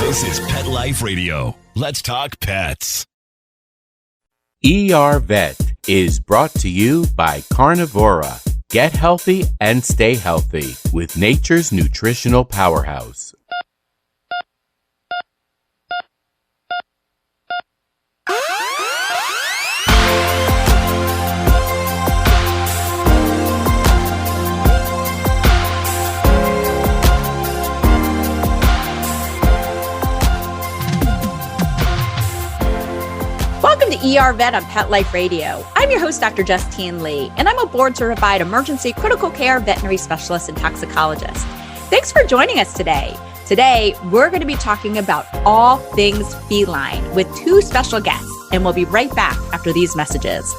This is Pet Life Radio. Let's talk pets. EveryCat is brought to you by Carnivora. Get healthy and stay healthy with nature's nutritional powerhouse. Welcome to EveryCat on Pet Life Radio. I'm your host, Dr. Justine Lee, and I'm a board-certified emergency critical care veterinary specialist and toxicologist. Thanks for joining us today. Today, we're going to be talking about all things feline with two special guests, and we'll be right back after these messages.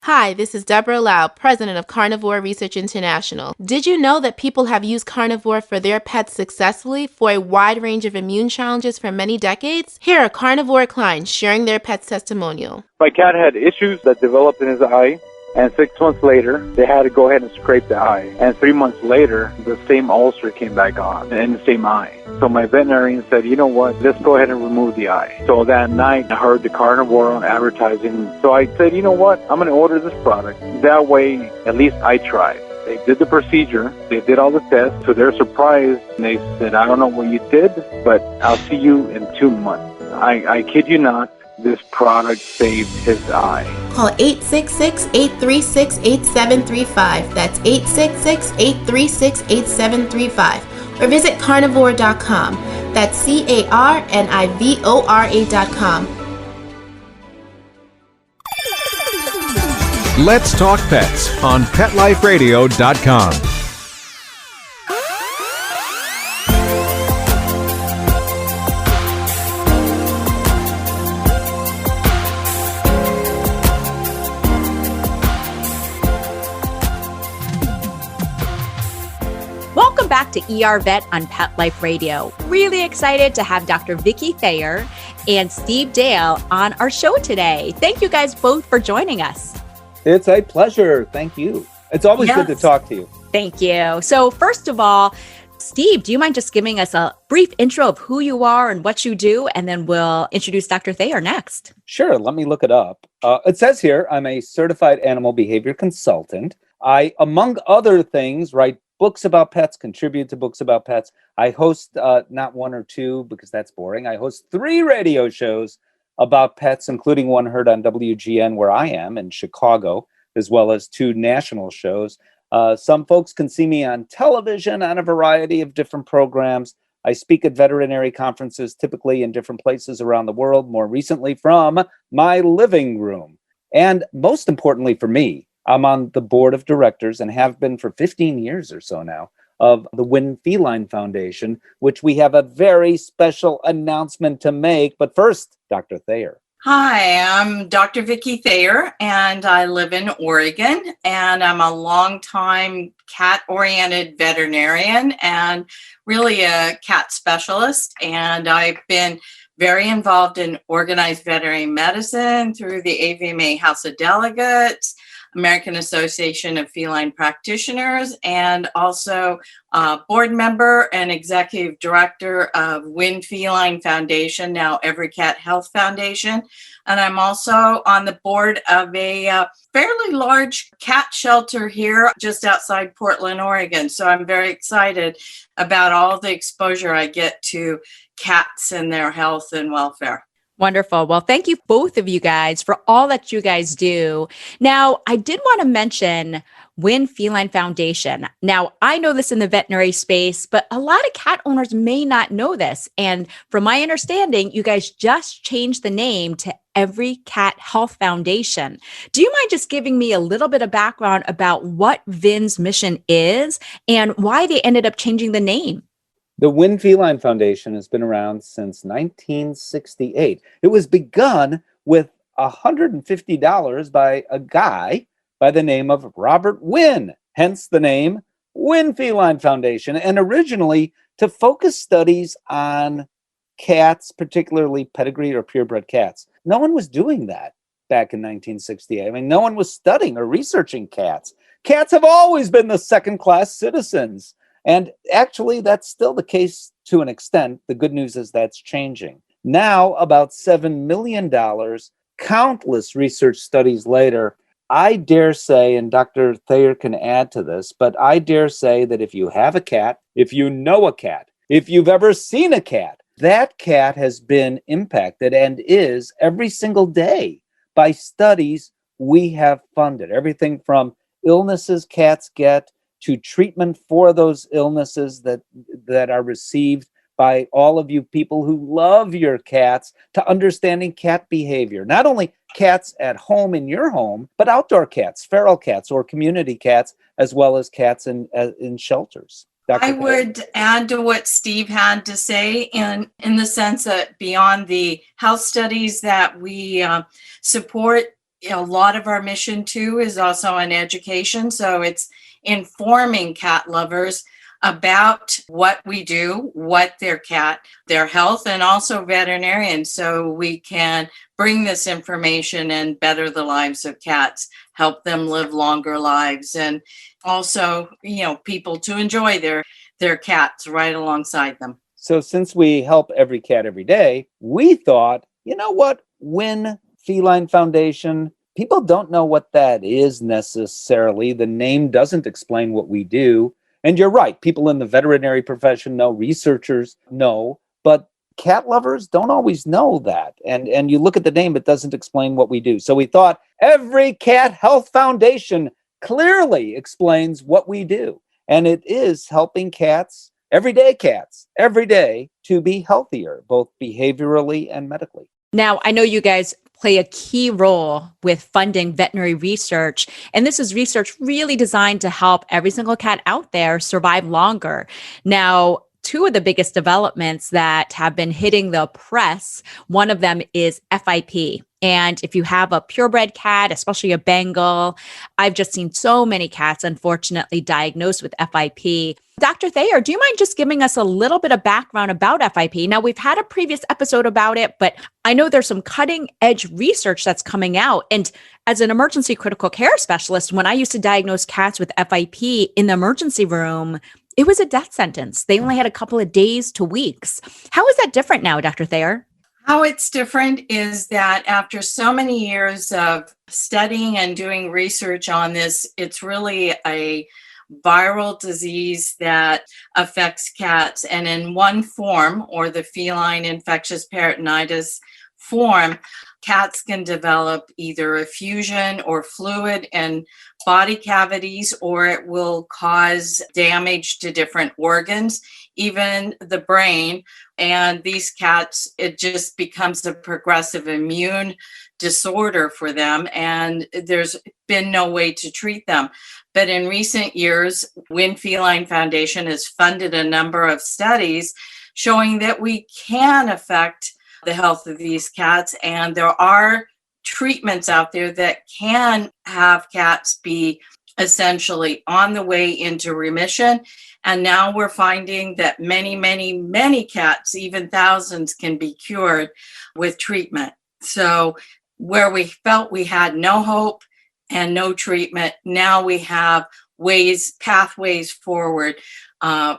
Hi, this is Deborah Lau, president of Carnivore Research International. Did you know that people have used carnivore for their pets successfully for a wide range of immune challenges for many decades? Here are carnivore clients sharing their pet's testimonial. My cat had issues that developed in his eye, and 6 months later, they had to go ahead and scrape the eye. And 3 months later, the same ulcer came back on in the same eye. So my veterinarian said, you know what, let's go ahead and remove the eye. So that night, I heard the carnivore on advertising. So I said, you know what, I'm going to order this product. That way, at least I tried. They did the procedure. They did all the tests. To their surprise, they said, I don't know what you did, but I'll see you in 2 months. I kid you not. This product saved his eye. Call 866-836-8735. That's 866-836-8735. Or visit carnivore.com. That's carnivora.com. Let's Talk Pets on PetLifeRadio.com. Welcome back to EveryCat on Pet Life Radio. Really excited to have Dr. Vicki Thayer and Steve Dale on our show today. Thank you guys both for joining us. It's a pleasure. Thank you. It's always good to talk to you. Thank you. So first of all, Steve, do you mind just giving us a brief intro of who you are and what you do, and then we'll introduce Dr. Thayer next? Sure. Let me look it up. It says here, I'm a certified animal behavior consultant. I, among other things, write books about pets, contribute to books about pets. I host not one or two because that's boring. I host 3 radio shows about pets, including one heard on WGN where I am in Chicago, as well as 2 national shows. Some folks can see me on television on a variety of different programs. I speak at veterinary conferences, typically in different places around the world, more recently from my living room. And most importantly for me, I'm on the board of directors and have been for 15 years or so now of the Winn Feline Foundation, which we have a very special announcement to make. But first, Dr. Thayer. Hi, I'm Dr. Vicki Thayer, and I live in Oregon, and I'm a longtime cat-oriented veterinarian and really a cat specialist, and I've been very involved in organized veterinary medicine through the AVMA House of Delegates, American Association of Feline Practitioners, and also board member and executive director of Winn Feline Foundation, now EveryCat Health Foundation. And I'm also on the board of a fairly large cat shelter here just outside Portland, Oregon. So I'm very excited about all the exposure I get to cats and their health and welfare. Wonderful. Well, thank you both of you guys for all that you guys do. Now, I did want to mention Winn Feline Foundation. Now, I know this in the veterinary space, but a lot of cat owners may not know this. And from my understanding, you guys just changed the name to EveryCat Health Foundation. Do you mind just giving me a little bit of background about what Vinn's mission is and why they ended up changing the name? The Winn Feline Foundation has been around since 1968. It was begun with $150 by a guy by the name of Robert Winn, hence the name Winn Feline Foundation, and originally to focus studies on cats, particularly pedigree or purebred cats. No one was doing that back in 1968. I mean, no one was studying or researching cats. Cats have always been the second-class citizens And actually, that's still the case to an extent. The good news is that's changing. Now, about $7 million, countless research studies later, I dare say, and Dr. Thayer can add to this, but I dare say that if you have a cat, if you know a cat, if you've ever seen a cat, that cat has been impacted and is every single day by studies we have funded. Everything from illnesses cats get to treatment for those illnesses that are received by all of you people who love your cats, to understanding cat behavior. Not only cats at home in your home, but outdoor cats, feral cats, or community cats, as well as cats in shelters. Dr. I Thayer? would add to what Steve had to say in the sense that beyond the health studies that we support, a lot of our mission too is also in education. So it's informing cat lovers about what we do, what their health, and also veterinarians, so we can bring this information and better the lives of cats, help them live longer lives, and also, people to enjoy their cats right alongside them. So since we help every cat every day, we thought, you know what, Winn Feline Foundation, people don't know what that is necessarily. The name doesn't explain what we do. And you're right, people in the veterinary profession know, researchers know, but cat lovers don't always know that. And you look at the name, it doesn't explain what we do. So we thought EveryCat Health Foundation clearly explains what we do. And it is helping cats, every day, to be healthier, both behaviorally and medically. Now, I know you guys play a key role with funding veterinary research, and this is research really designed to help every single cat out there survive longer. Now, two of the biggest developments that have been hitting the press, one of them is FIP. And if you have a purebred cat, especially a Bengal, I've just seen so many cats, unfortunately, diagnosed with FIP. Dr. Thayer, do you mind just giving us a little bit of background about FIP? Now, we've had a previous episode about it, but I know there's some cutting edge research that's coming out. And as an emergency critical care specialist, when I used to diagnose cats with FIP in the emergency room, it was a death sentence. They only had a couple of days to weeks. How is that different now, Dr. Thayer? How it's different is that after so many years of studying and doing research on this, it's really a viral disease that affects cats. And in one form, or the feline infectious peritonitis form, cats can develop either effusion or fluid in body cavities, or it will cause damage to different organs, even the brain. And these cats, it just becomes a progressive immune disorder for them, and there's been no way to treat them. But in recent years, Winn Feline Foundation has funded a number of studies showing that we can affect the health of these cats, and there are treatments out there that can have cats be essentially on the way into remission. And now we're finding that many, many, many cats, even thousands, can be cured with treatment. So where we felt we had no hope and no treatment, now we have pathways forward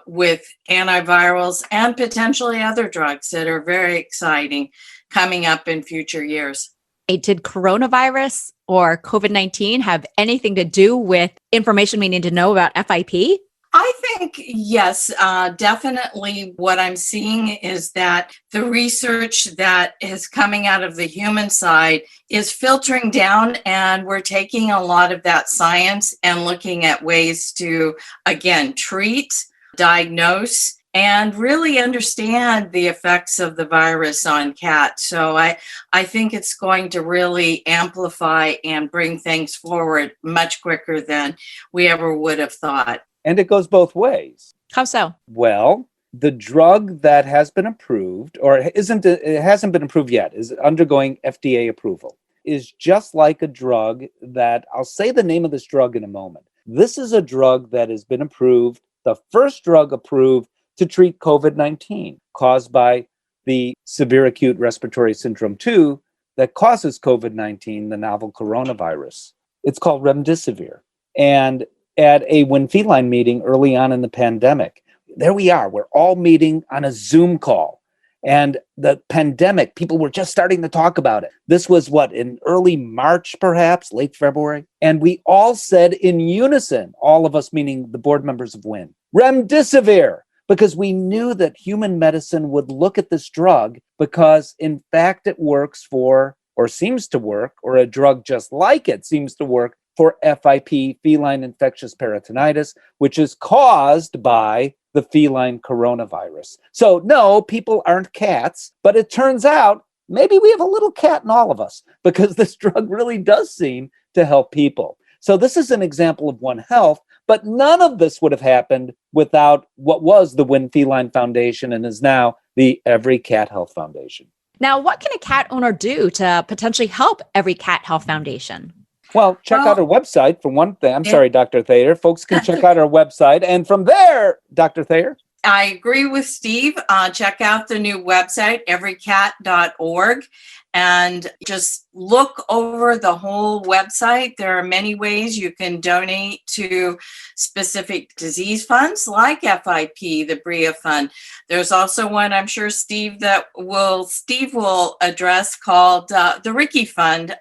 with antivirals and potentially other drugs that are very exciting coming up in future years. Did coronavirus or COVID-19 have anything to do with information we need to know about FIP? I think, yes, definitely what I'm seeing is that the research that is coming out of the human side is filtering down, and we're taking a lot of that science and looking at ways to, again, treat, diagnose, and really understand the effects of the virus on cats. So I think it's going to really amplify and bring things forward much quicker than we ever would have thought. And it goes both ways. How so? Well, the drug that has been approved, or it hasn't been approved yet, is undergoing FDA approval, is just like a drug that, I'll say the name of this drug in a moment. This is a drug that has been approved, the first drug approved to treat COVID-19 caused by the severe acute respiratory syndrome 2 that causes COVID-19, the novel coronavirus. It's called remdesivir. And at a Winn Feline meeting early on in the pandemic. There we are. We're all meeting on a Zoom call. And the pandemic, people were just starting to talk about it. This was in early March, perhaps, late February. And we all said in unison, all of us, meaning the board members of Winn, remdesivir, because we knew that human medicine would look at this drug because, in fact, it works for, or seems to work, or a drug just like it seems to work for FIP, feline infectious peritonitis, which is caused by the feline coronavirus. So no, people aren't cats, but it turns out maybe we have a little cat in all of us because this drug really does seem to help people. So this is an example of One Health, but none of this would have happened without what was the Winn Feline Foundation and is now the EveryCat Health Foundation. Now, what can a cat owner do to potentially help EveryCat Health Foundation? Well, check out our website for one thing. I'm sorry, Dr. Thayer. Folks can check out our website. And from there, Dr. Thayer. I agree with Steve. Check out the new website, everycat.org, and just look over the whole website. There are many ways you can donate to specific disease funds like FIP, the BRIA Fund. There's also one I'm sure Steve will address called the Ricky Fund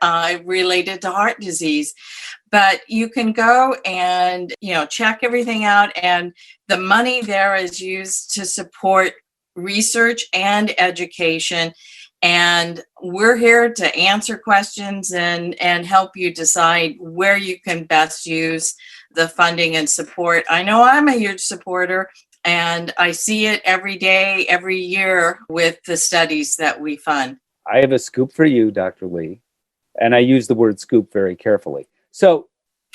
related to heart disease. But you can go and, check everything out. And the money there is used to support research and education. And we're here to answer questions and help you decide where you can best use the funding and support. I know I'm a huge supporter, and I see it every day, every year with the studies that we fund. I have a scoop for you, Dr. Lee. And I use the word scoop very carefully. So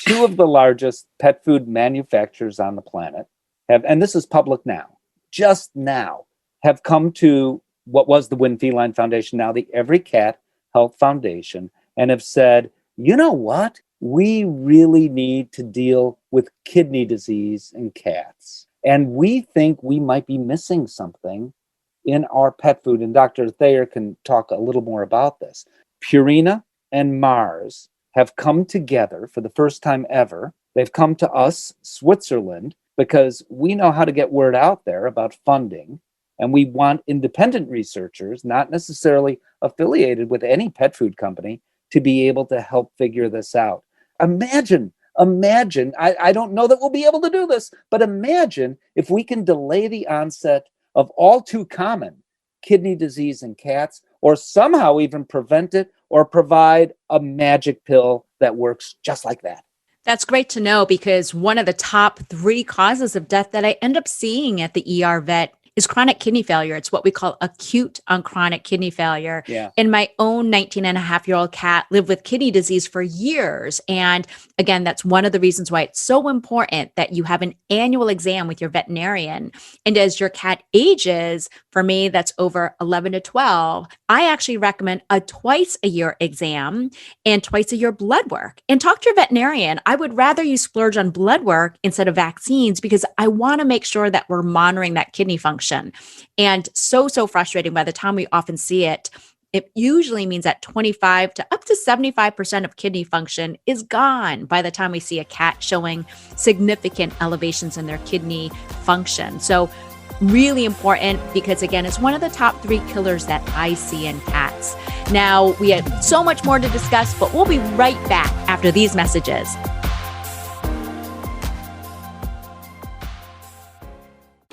2 of the largest pet food manufacturers on the planet have, and this is public now, just now, have come to what was the Winn Feline Foundation, now the EveryCat Health Foundation, and have said, you know what? We really need to deal with kidney disease in cats. And we think we might be missing something in our pet food. And Dr. Thayer can talk a little more about this. Purina and Mars have come together for the first time ever. They've come to us, Switzerland, because we know how to get word out there about funding. And we want independent researchers, not necessarily affiliated with any pet food company, to be able to help figure this out. Imagine, I don't know that we'll be able to do this, but imagine if we can delay the onset of all too common kidney disease in cats, or somehow even prevent it, or provide a magic pill that works just like that. That's great to know, because one of the top 3 causes of death that I end up seeing at the ER vet is chronic kidney failure. It's what we call acute on chronic kidney failure. Yeah. And my own 19-and-a-half-year-old cat lived with kidney disease for years. And again, that's one of the reasons why it's so important that you have an annual exam with your veterinarian. And as your cat ages, for me, that's over 11 to 12, I actually recommend a twice-a-year exam and twice-a-year blood work. And talk to your veterinarian. I would rather you splurge on blood work instead of vaccines, because I want to make sure that we're monitoring that kidney function. And so frustrating by the time we often see it. It usually means that 25 to up to 75% of kidney function is gone by the time we see a cat showing significant elevations in their kidney function. So really important, because again, it's one of the top 3 killers that I see in cats. Now, we have so much more to discuss, but we'll be right back after these messages.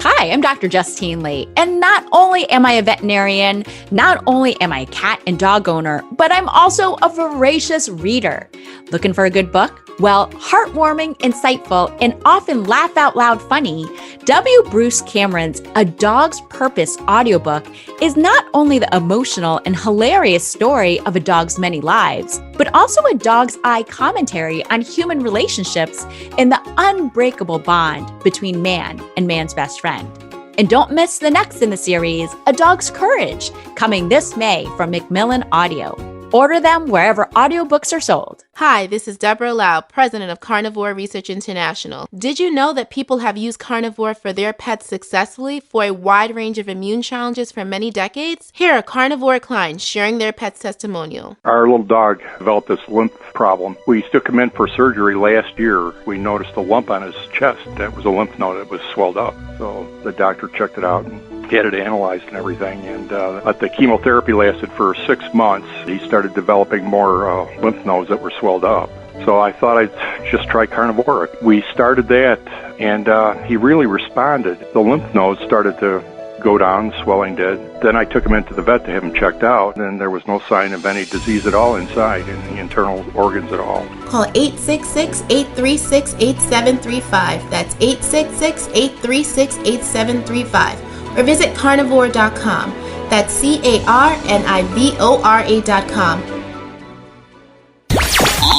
Hi, I'm Dr. Justine Lee, and not only am I a veterinarian, not only am I a cat and dog owner, but I'm also a voracious reader. Looking for a good book? Well, heartwarming, insightful, and often laugh out loud funny, W. Bruce Cameron's A Dog's Purpose audiobook is not only the emotional and hilarious story of a dog's many lives, but also a dog's eye commentary on human relationships and the unbreakable bond between man and man's best friend. And don't miss the next in the series, A Dog's Courage, coming this May from Macmillan Audio. Order them wherever audiobooks are sold. Hi, this is Deborah Lau, president of Carnivore Research International. Did you know that people have used carnivore for their pets successfully for a wide range of immune challenges for many decades? Here are carnivore clients sharing their pet's testimonial. Our little dog developed this lymph problem. We took him in for surgery last year. We noticed a lump on his chest that was a lymph node that was swelled up. So the doctor checked it out and had it analyzed and everything. And the chemotherapy lasted for 6 months. He started developing more lymph nodes that were swelled up. So I thought I'd just try carnivore. We started that, and he really responded. The lymph nodes started to go down, swelling did. Then I took him into the vet to have him checked out, and there was no sign of any disease at all inside, in the internal organs at all. Call 866-836-8735. That's 866-836-8735. Or visit carnivore.com. That's carnivora.com.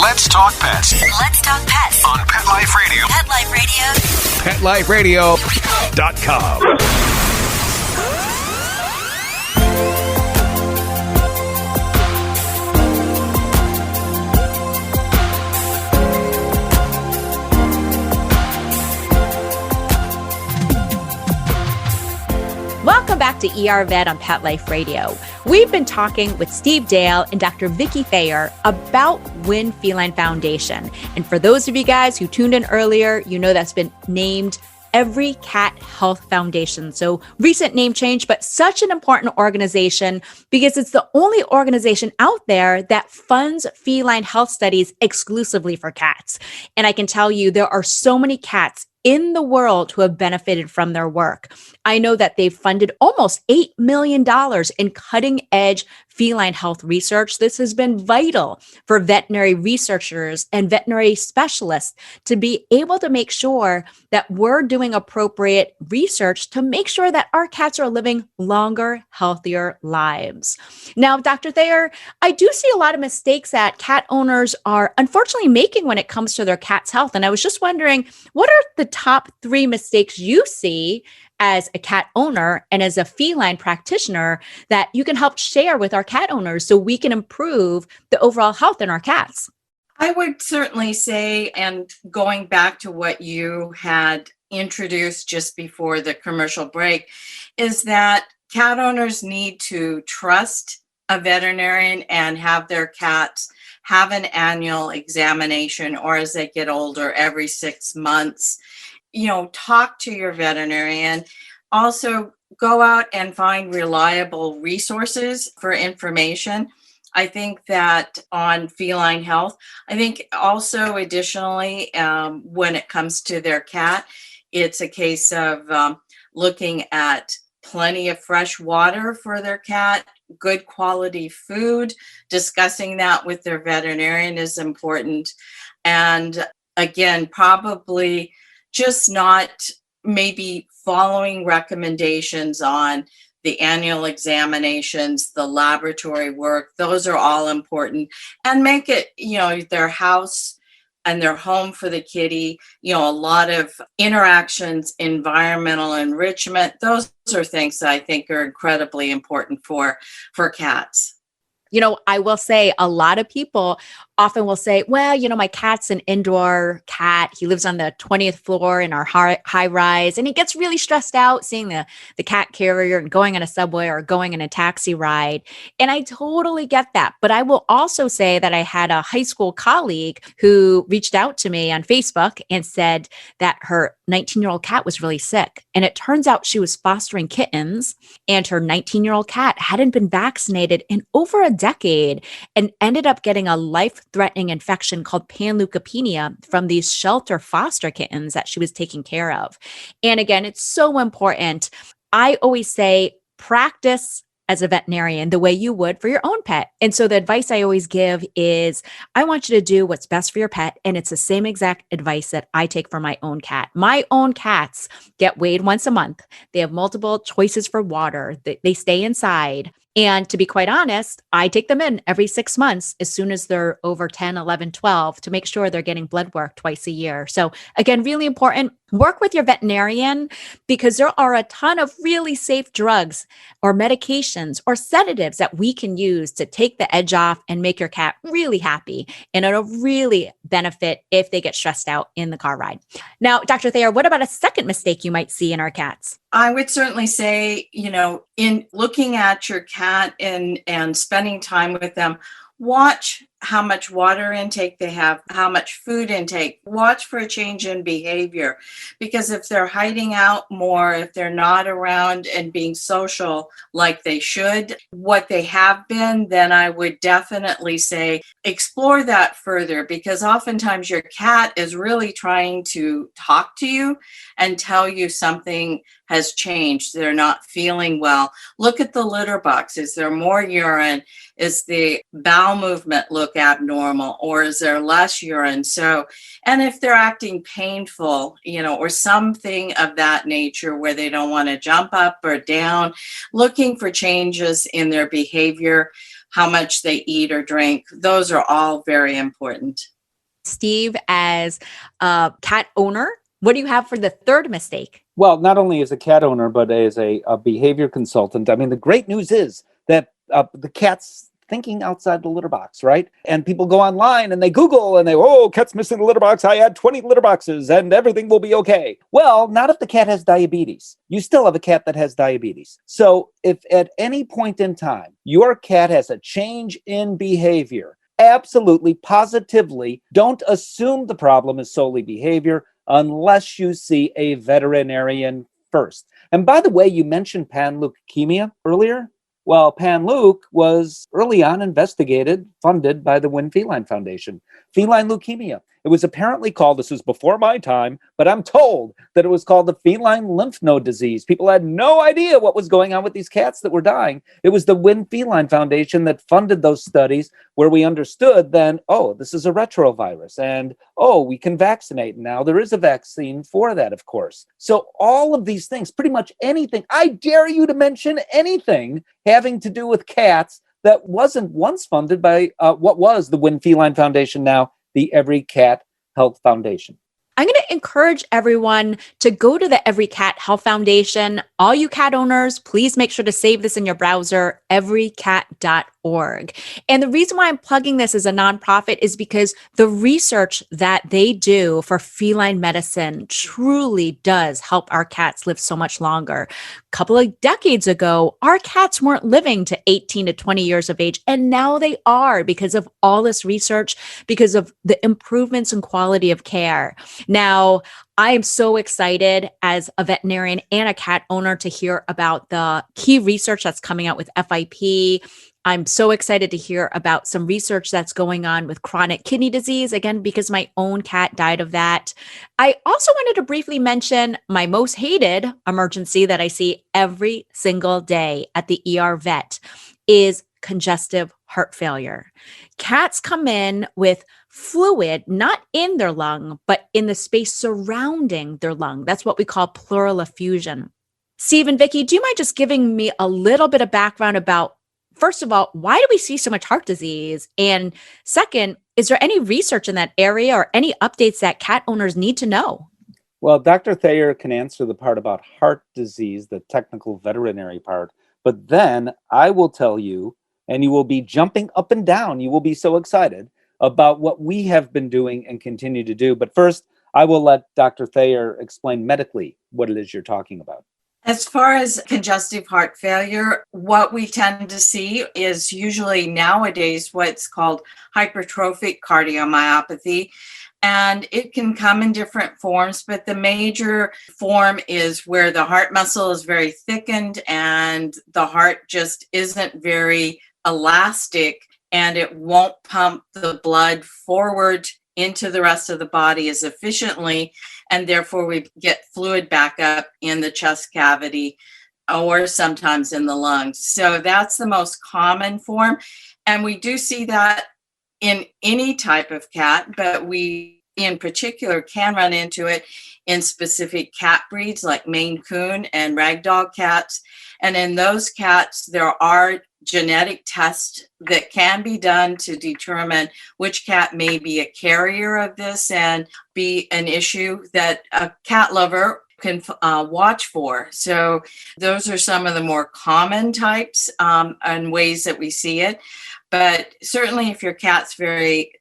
Let's talk pets Let's talk pets on Pet Life Radio. Pet Life Radio. PetLifeRadio.com. Welcome back to ER Vet on Pet Life Radio. We've been talking with Steve Dale and Dr. Vicki Thayer about Winn Feline Foundation. And for those of you guys who tuned in earlier, you know that's been named EveryCat Health Foundation. So recent name change, but such an important organization because it's the only organization out there that funds feline health studies exclusively for cats. And I can tell you there are so many cats in the world who have benefited from their work. I know that they've funded almost $8 million in cutting edge feline health research. This has been vital for veterinary researchers and veterinary specialists to be able to make sure that we're doing appropriate research to make sure that our cats are living longer, healthier lives. Now, Dr. Thayer, I do see a lot of mistakes that cat owners are unfortunately making when it comes to their cat's health. And I was just wondering, what are the top 3 mistakes you see as a cat owner and as a feline practitioner that you can help share with our cat owners so we can improve the overall health in our cats? I would certainly say, and going back to what you had introduced just before the commercial break, is that cat owners need to trust a veterinarian and have their cats have an annual examination, or as they get older, every 6 months. Talk to your veterinarian. Also, go out and find reliable resources for information. I think that on feline health, I think also additionally, when it comes to their cat, it's a case of looking at plenty of fresh water for their cat, good quality food. Discussing that with their veterinarian is important. And again, probably just not maybe following recommendations on the annual examinations, the laboratory work. Those are all important. And make it, their house and their home for the kitty, a lot of interactions, environmental enrichment. Those are things that I think are incredibly important for cats. I will say a lot of people often will say, well, my cat's an indoor cat. He lives on the 20th floor in our high rise, and he gets really stressed out seeing the cat carrier and going on a subway or going in a taxi ride. And I totally get that. But I will also say that I had a high school colleague who reached out to me on Facebook and said that her 19-year-old cat was really sick. And it turns out she was fostering kittens, and her 19-year-old cat hadn't been vaccinated in over a decade and ended up getting a life-threatening infection called panleukopenia from these shelter foster kittens that she was taking care of. And again, it's so important. I always say practice as a veterinarian the way you would for your own pet. And so the advice I always give is, I want you to do what's best for your pet. And it's the same exact advice that I take for my own cat. My own cats get weighed once a month. They have multiple choices for water. They stay inside. And to be quite honest, I take them in every 6 months as soon as they're over 10, 11, 12 to make sure they're getting blood work twice a year. So again, really important. Work with your veterinarian because there are a ton of really safe drugs or medications or sedatives that we can use to take the edge off and make your cat really happy. And it'll really benefit if they get stressed out in the car ride. Now, Dr. Thayer, what about a second mistake you might see in our cats? I would certainly say, in looking at your cat and spending time with them, watch how much water intake they have, how much food intake. Watch for a change in behavior, because if they're hiding out more, if they're not around and being social like they should, what they have been, then I would definitely say explore that further, because oftentimes your cat is really trying to talk to you and tell you something has changed. They're not feeling well. Look at the litter box. Is there more urine? Is the bowel movement look abnormal, or is there less urine? So, and if they're acting painful, or something of that nature where they don't want to jump up or down, looking for changes in their behavior, how much they eat or drink, those are all very important. Steve, as a cat owner, what do you have for the third mistake? Well, not only as a cat owner, but as a behavior consultant, I mean, the great news is that the cat's thinking outside the litter box, right? And people go online and they Google and cat's missing the litter box. I had 20 litter boxes and everything will be okay. Well, not if the cat has diabetes. You still have a cat that has diabetes. So if at any point in time, your cat has a change in behavior, absolutely, positively, don't assume the problem is solely behavior unless you see a veterinarian first. And by the way, you mentioned panleukemia earlier. Well, Pan-Luke was early on investigated, funded by the Winn Feline Foundation. Feline leukemia. It was apparently called, this was before my time, but I'm told that it was called the feline lymph node disease. People had no idea what was going on with these cats that were dying. It was the Winn Feline Foundation that funded those studies where we understood then, this is a retrovirus, and we can vaccinate. Now there is a vaccine for that, of course. So all of these things, pretty much anything, I dare you to mention anything having to do with cats that wasn't once funded by what was the Winn Feline Foundation, now the EveryCat Health Foundation. I'm going to encourage everyone to go to the EveryCat Health Foundation. All you cat owners, please make sure to save this in your browser, everycat.org. And the reason why I'm plugging this as a nonprofit is because the research that they do for feline medicine truly does help our cats live so much longer. A couple of decades ago, our cats weren't living to 18 to 20 years of age, and now they are because of all this research, because of the improvements in quality of care. Now, I am so excited as a veterinarian and a cat owner to hear about the key research that's coming out with FIP. I'm so excited to hear about some research that's going on with chronic kidney disease, again, because my own cat died of that. I also wanted to briefly mention my most hated emergency that I see every single day at the ER vet is congestive heart failure. Cats come in with fluid, not in their lung, but in the space surrounding their lung. That's what we call pleural effusion. Steve and Vicki, do you mind just giving me a little bit of background about, first of all, why do we see so much heart disease? And second, is there any research in that area or any updates that cat owners need to know? Well, Dr. Thayer can answer the part about heart disease, the technical veterinary part, but then I will tell you, and you will be jumping up and down. You will be so excited about what we have been doing and continue to do. But first, I will let Dr. Thayer explain medically what it is you're talking about. As far as congestive heart failure, what we tend to see is usually nowadays what's called hypertrophic cardiomyopathy. And it can come in different forms, but the major form is where the heart muscle is very thickened and the heart just isn't very elastic, and it won't pump the blood forward into the rest of the body as efficiently, and therefore we get fluid backup in the chest cavity or sometimes in the lungs. So that's the most common form, and we do see that in any type of cat, but we in particular can run into it in specific cat breeds like Maine Coon and Ragdoll cats. And in those cats, there are genetic tests that can be done to determine which cat may be a carrier of this and be an issue that a cat lover can watch for. So those are some of the more common types and ways that we see it. But certainly if your cat's very,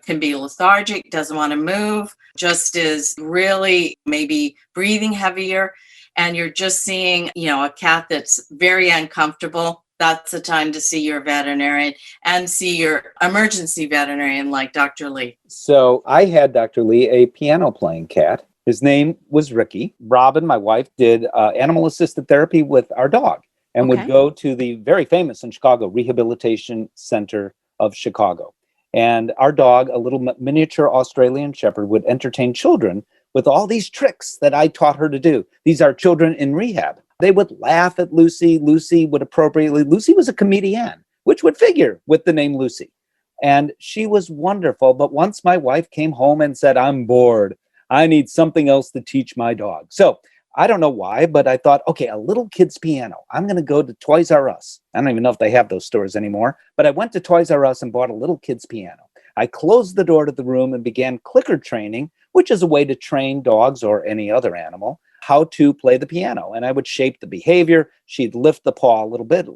can be lethargic, doesn't want to move, just is really maybe breathing heavier, and you're just seeing, a cat that's very uncomfortable, that's the time to see your veterinarian and see your emergency veterinarian like Dr. Lee. So I had Dr. Lee, a piano playing cat. His name was Ricky. Robin, my wife, did animal-assisted therapy with our dog and would go to the very famous in Chicago Rehabilitation Center of Chicago. And our dog, a little miniature Australian Shepherd, would entertain children with all these tricks that I taught her to do. These are children in rehab. They would laugh at Lucy. Lucy was a comedian, which would figure with the name Lucy. And she was wonderful. But once my wife came home and said, I'm bored, I need something else to teach my dog. So I don't know why, but I thought, okay, a little kid's piano. I'm going to go to Toys R Us. I don't even know if they have those stores anymore, but I went to Toys R Us and bought a little kid's piano. I closed the door to the room and began clicker training, which is a way to train dogs or any other animal how to play the piano. And I would shape the behavior. She'd lift the paw a little bit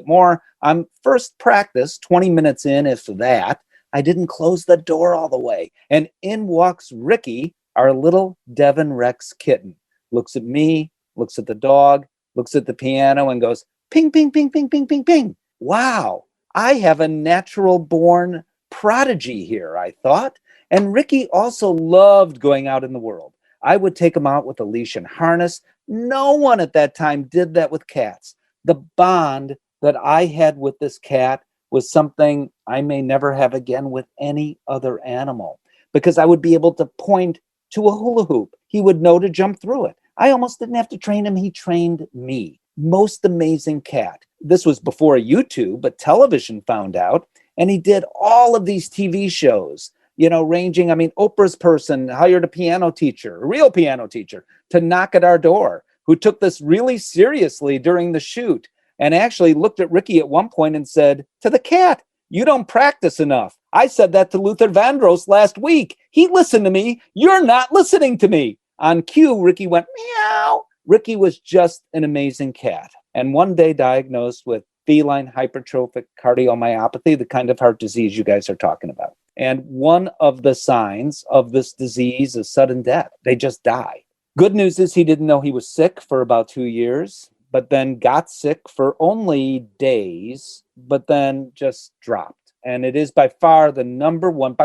more. I'm first practice, 20 minutes in, if that. I didn't close the door all the way. And in walks Ricky, our little Devon Rex kitten. Looks at me, looks at the dog, looks at the piano, and goes, ping, ping, ping, ping, ping, ping, ping. Wow, I have a natural born prodigy here, I thought. And Ricky also loved going out in the world. I would take him out with a leash and harness. No one at that time did that with cats. The bond that I had with this cat was something I may never have again with any other animal, because I would be able to point to a hula hoop. He would know to jump through it. I almost didn't have to train him. He trained me. Most amazing cat. This was before YouTube, but television found out, and he did all of these TV shows, ranging, Oprah's person hired a real piano teacher, to knock at our door, who took this really seriously during the shoot and actually looked at Ricky at one point and said to the cat, "You don't practice enough. I said that to Luther Vandross last week. He listened to me. You're not listening to me." On cue, Ricky went, meow. Ricky was just an amazing cat. And one day diagnosed with feline hypertrophic cardiomyopathy, the kind of heart disease you guys are talking about. And one of the signs of this disease is sudden death. They just die. Good news is he didn't know he was sick for about 2 years, but then got sick for only days, but then just dropped. And it is by far the number one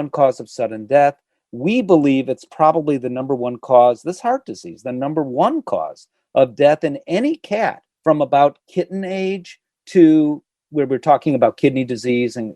cause of sudden death. We believe it's probably the number one cause, this heart disease, the number one cause of death in any cat from about kitten age to where we're talking about kidney disease, and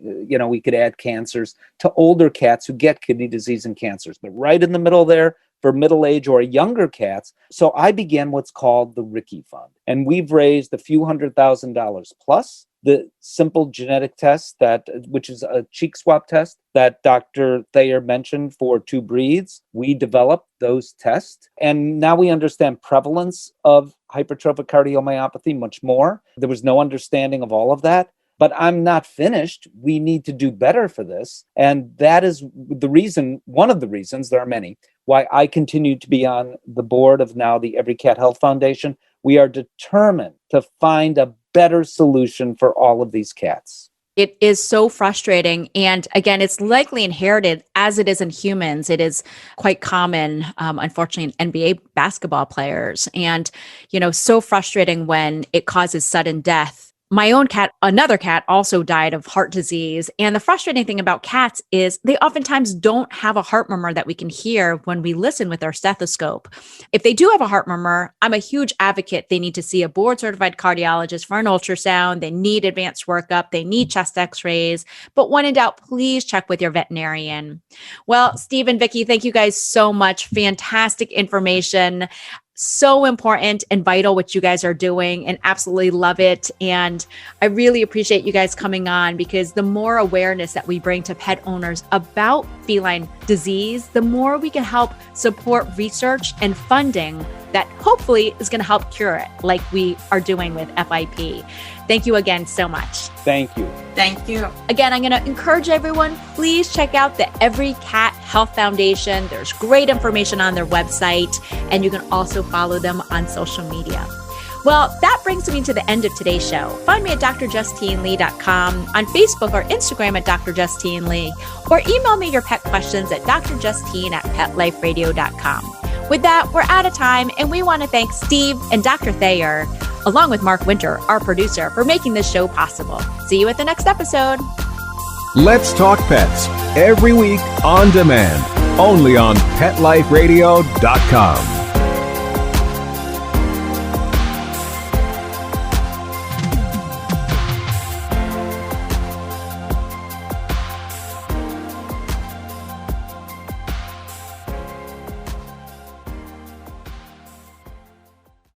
we could add cancers, to older cats who get kidney disease and cancers. But right in the middle there, for middle age or younger cats. So I began what's called the Ricky Fund. And we've raised a few $100,000 plus the simple genetic test, which is a cheek swab test that Dr. Thayer mentioned for 2 breeds. We developed those tests. And now we understand prevalence of hypertrophic cardiomyopathy much more. There was no understanding of all of that. But I'm not finished. We need to do better for this. And that is one of the reasons, there are many, why I continue to be on the board of now the EveryCat Health Foundation. We are determined to find a better solution for all of these cats. It is so frustrating. And again, it's likely inherited as it is in humans. It is quite common, unfortunately, in NBA basketball players. And, so frustrating when it causes sudden death. My own cat, another cat, also died of heart disease. And the frustrating thing about cats is they oftentimes don't have a heart murmur that we can hear when we listen with our stethoscope. If they do have a heart murmur, I'm a huge advocate. They need to see a board-certified cardiologist for an ultrasound. They need advanced workup. They need chest x-rays. But when in doubt, please check with your veterinarian. Well, Steve and Vicki, thank you guys so much. Fantastic information. So important and vital what you guys are doing, and absolutely love it. And I really appreciate you guys coming on, because the more awareness that we bring to pet owners about feline disease, the more we can help support research and funding that hopefully is going to help cure it like we are doing with FIP. Thank you again so much. Thank you. Thank you. Again, I'm going to encourage everyone, please check out the EveryCat Health Foundation. There's great information on their website, and you can also follow them on social media. Well, that brings me to the end of today's show. Find me at drjustinelee.com, on Facebook or Instagram at Dr. Justine Lee, or email me your pet questions at drjustine@petliferadio.com. With that, we're out of time, and we want to thank Steve and Dr. Thayer, along with Mark Winter, our producer, for making this show possible. See you at the next episode. Let's Talk Pets, every week on demand, only on PetLifeRadio.com.